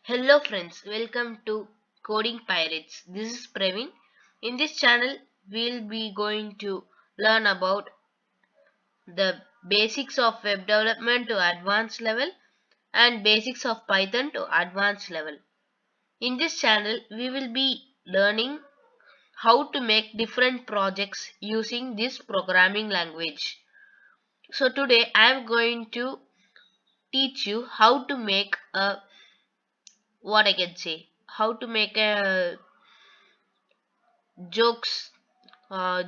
Hello friends, welcome to Coding Pirates. This is Praveen. In this channel, we'll be going to learn about the basics of web development to advanced level and basics of Python to advanced level. In this channel, we will be learning how to make different projects using this programming language. So today I am going to teach you how to make a what I can say, how to make a jokes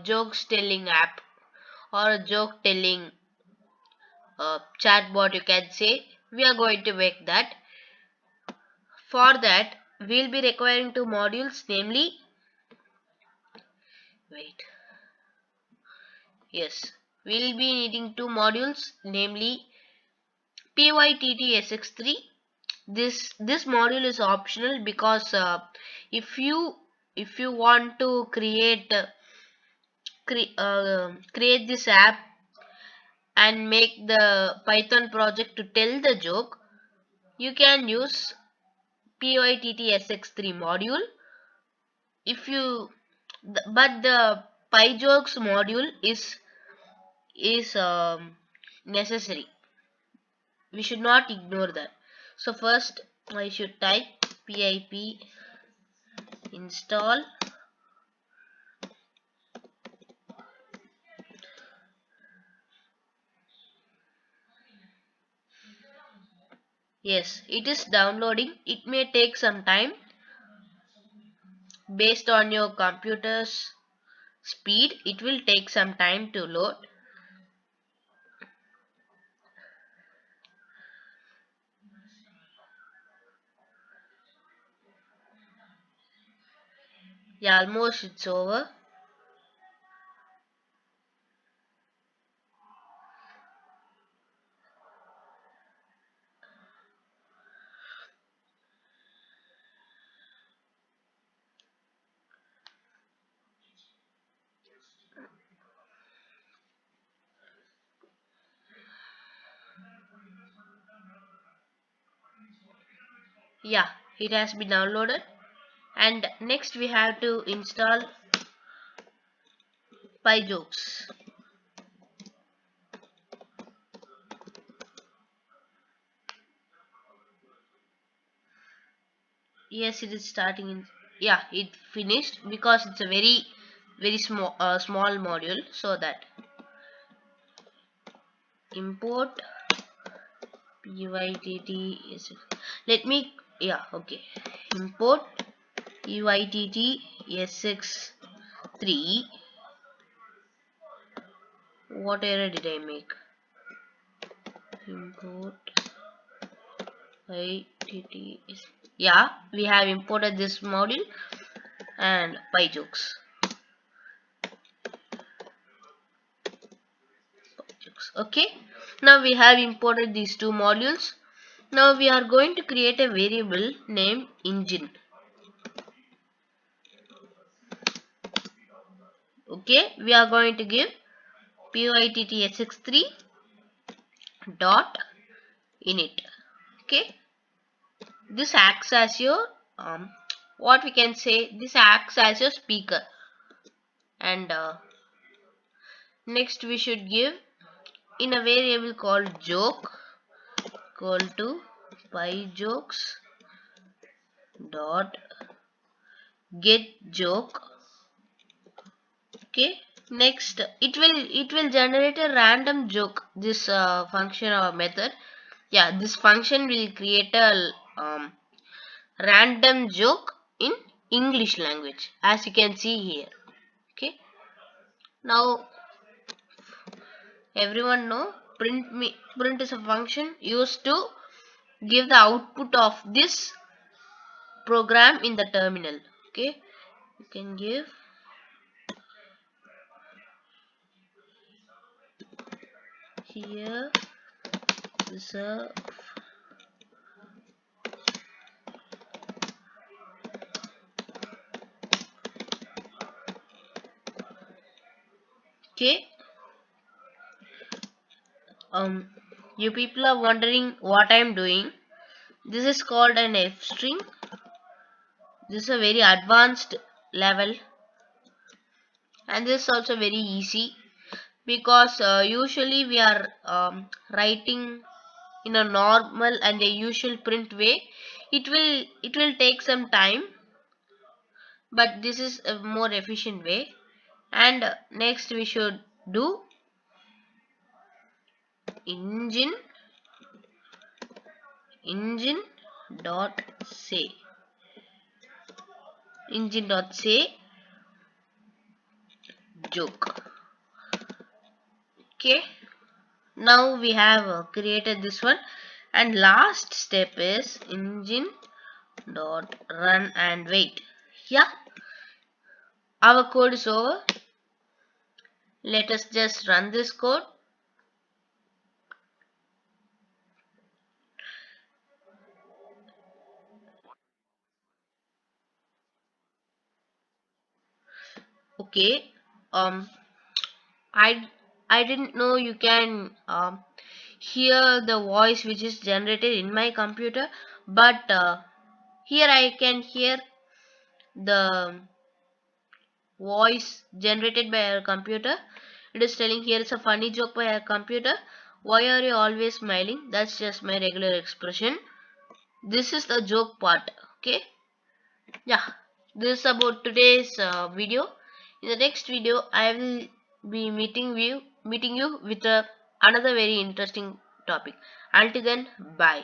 jokes telling app or a joke telling chatbot, you can say. We are going to make that. For that we'll be requiring two modules, namely, wait, yes, we'll be needing two modules, namely pyttsx3. This module is optional because if you if you want to create this app and make the Python project to tell the joke, you can use pyttsx3 module. If you but the pyjokes module is necessary. We should not ignore that. So first I should type pip install. Yes, it is downloading. It may take some time based on your computer's speed. It will take some time to load. Yeah, almost it's over. Yeah, it has been downloaded. And next we have to install pyjokes. Yes, it is starting in. Yeah, it finished because it's a very small module. So that import pytt is, let me, yeah, okay, import pyttsx3. What error did I make? Import pytt, yeah, we have imported this module and pyjokes. Okay, now we have imported these two modules. Now we are going to create a variable named engine. Okay, we are going to give pyttsx3 dot init. Okay, this acts as your what we can say, this acts as your speaker. And next we should give in a variable called joke equal to pyjokes dot get joke. Okay, next it will generate a random joke. This function or method, yeah, this function will create a random joke in English language, as you can see here. Okay, now everyone know print is a function used to give the output of this program in the terminal. Okay, you can give here is a. Okay, um you people are wondering what I'm doing. This is called an F string. This is a very advanced level, and this is also very easy because usually we are writing in a normal and a usual print way. It will take some time, but this is a more efficient way. And next we should do engine engine dot say engine dot say joke. Okay, now we have created this one, and last step is engine dot run and wait. Yeah, our code is over. Let us just run this code. Okay, um I I didn't know you can hear the voice which is generated in my computer, but here I can hear the voice generated by our computer. It is telling here is a funny joke by our computer. Why are you always smiling? That's just my regular expression. This is the joke part. Okay. Yeah. This is about today's video. In the next video, I will be meeting you with another very interesting topic. Until then, bye.